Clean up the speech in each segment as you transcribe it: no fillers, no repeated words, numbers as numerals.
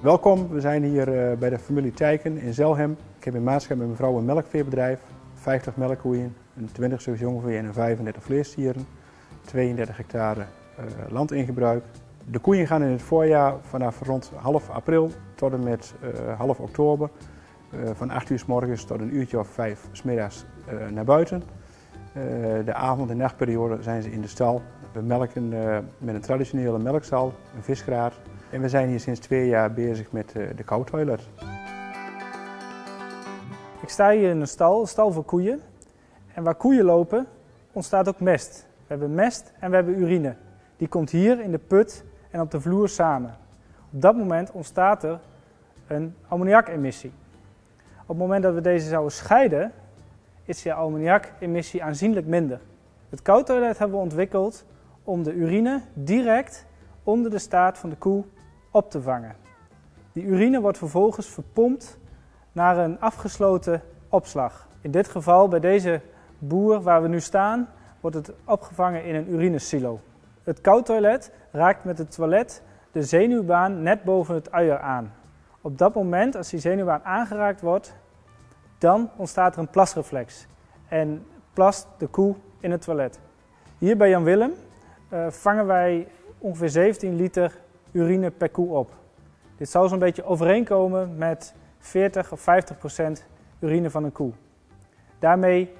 Welkom, we zijn hier bij de familie Tijken in Zelhem. Ik heb in maatschap met mijn vrouw een melkveebedrijf, 50 melkkoeien, een 20 stuk jongvee en een 35 vleesdieren, 32 hectare land in gebruik. De koeien gaan in het voorjaar vanaf rond half april tot en met half oktober, van 8 uur 's morgens tot een uurtje of 5 's middags naar buiten. De avond- en nachtperiode zijn ze in de stal. We melken met een traditionele melkstal, een visgraat. En we zijn hier sinds 2 jaar bezig met de koudtoilet. Ik sta hier in een stal voor koeien. En waar koeien lopen, ontstaat ook mest. We hebben mest en we hebben urine. Die komt hier in de put en op de vloer samen. Op dat moment ontstaat er een ammoniakemissie. Op het moment dat we deze zouden scheiden, is de ammoniakemissie aanzienlijk minder. Het koudtoilet hebben we ontwikkeld om de urine direct onder de staart van de koe op te vangen. Die urine wordt vervolgens verpompt naar een afgesloten opslag. In dit geval bij deze boer waar we nu staan, wordt het opgevangen in een urinesilo. Het koudtoilet raakt met het toilet de zenuwbaan net boven het uier aan. Op dat moment, als die zenuwbaan aangeraakt wordt, dan ontstaat er een plasreflex en plast de koe in het toilet. Hier bij Jan Willem vangen wij ongeveer 17 liter urine per koe op. Dit zou zo'n beetje overeenkomen met 40 of 50% urine van een koe. Daarmee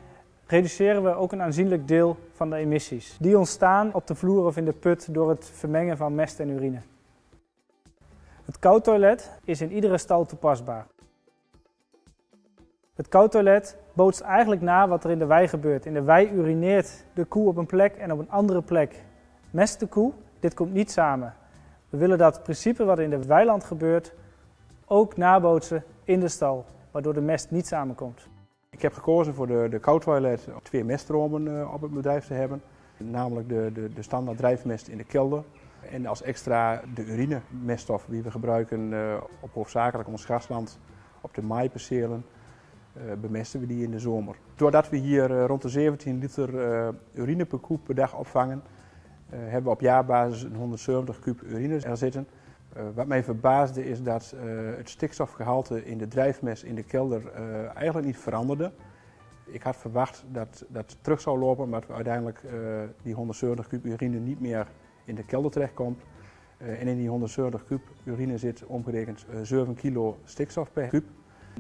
reduceren we ook een aanzienlijk deel van de emissies. Die ontstaan op de vloer of in de put door het vermengen van mest en urine. Het koudtoilet is in iedere stal toepasbaar. Het koudtoilet bootst eigenlijk na wat er in de wei gebeurt. In de wei urineert de koe op een plek en op een andere plek mest de koe. Dit komt niet samen. We willen dat principe wat in de weiland gebeurt ook nabootsen in de stal, waardoor de mest niet samenkomt. Ik heb gekozen voor de koudtoilet om 2 meststromen op het bedrijf te hebben. Namelijk de standaard drijfmest in de kelder. En als extra de urinemeststof die we gebruiken op hoofdzakelijk ons grasland, op de maaipercelen, bemesten we die in de zomer. Doordat we hier rond de 17 liter urine per koe per dag opvangen, hebben we op jaarbasis een 170 kub urine er zitten. Wat mij verbaasde is dat het stikstofgehalte in de drijfmest in de kelder eigenlijk niet veranderde. Ik had verwacht dat dat terug zou lopen, maar uiteindelijk die 170 kub urine niet meer in de kelder terechtkomt. En in die 170 kub urine zit omgerekend 7 kilo stikstof per kub.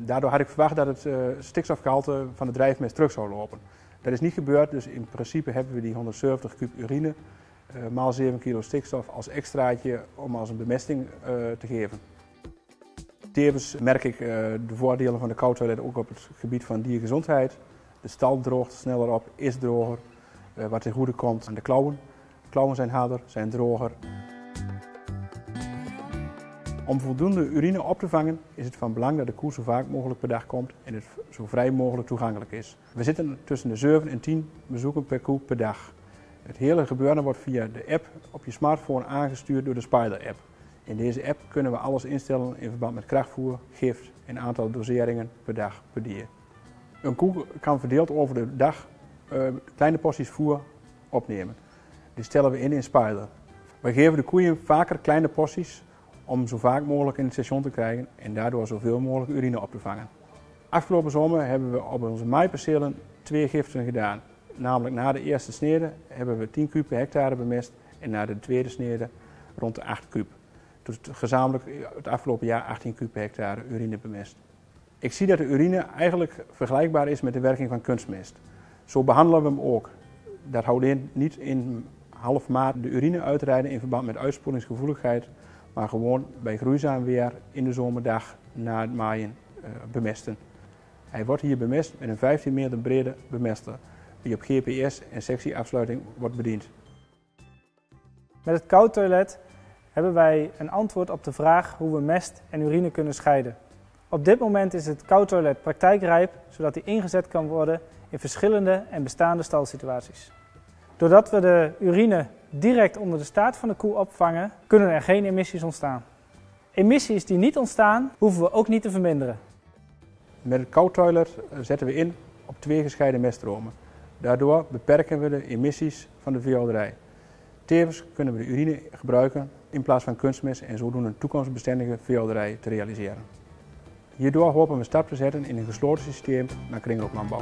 Daardoor had ik verwacht dat het stikstofgehalte van de drijfmest terug zou lopen. Dat is niet gebeurd, dus in principe hebben we die 170 kub urine maal 7 kilo stikstof als extraatje om als een bemesting te geven. Tevens merk ik de voordelen van de koudtoilet ook op het gebied van diergezondheid. De stal droogt sneller op, is droger, wat ten goede komt aan de klauwen. De klauwen zijn harder, zijn droger. Om voldoende urine op te vangen is het van belang dat de koe zo vaak mogelijk per dag komt en het zo vrij mogelijk toegankelijk is. We zitten tussen de 7 en 10 bezoeken per koe per dag. Het hele gebeuren wordt via de app op je smartphone aangestuurd door de Spider-app. In deze app kunnen we alles instellen in verband met krachtvoer, gift en aantal doseringen per dag per dier. Een koe kan verdeeld over de dag kleine porties voer opnemen. Die stellen we in Spider. We geven de koeien vaker kleine porties om zo vaak mogelijk in het station te krijgen en daardoor zoveel mogelijk urine op te vangen. Afgelopen zomer hebben we op onze maaipercelen 2 giften gedaan. Namelijk na de eerste snede hebben we 10 kub per hectare bemest en na de tweede snede rond de 8 kub. Dus gezamenlijk het afgelopen jaar 18 kub per hectare urine bemest. Ik zie dat de urine eigenlijk vergelijkbaar is met de werking van kunstmest. Zo behandelen we hem ook. Dat houdt in niet in half maart de urine uitrijden in verband met uitspoelingsgevoeligheid, maar gewoon bij groeizaam weer in de zomerdag na het maaien bemesten. Hij wordt hier bemest met een 15 meter brede bemester, die op GPS en sectieafsluiting wordt bediend. Met het koudtoilet hebben wij een antwoord op de vraag hoe we mest en urine kunnen scheiden. Op dit moment is het koudtoilet praktijkrijp, zodat die ingezet kan worden in verschillende en bestaande stalsituaties. Doordat we de urine direct onder de staart van de koe opvangen, kunnen er geen emissies ontstaan. Emissies die niet ontstaan, hoeven we ook niet te verminderen. Met het koudtoilet zetten we in op 2 gescheiden meststromen. Daardoor beperken we de emissies van de veehouderij. Tevens kunnen we de urine gebruiken in plaats van kunstmest en zodoende een toekomstbestendige veehouderij te realiseren. Hierdoor hopen we een stap te zetten in een gesloten systeem naar kringlooplandbouw.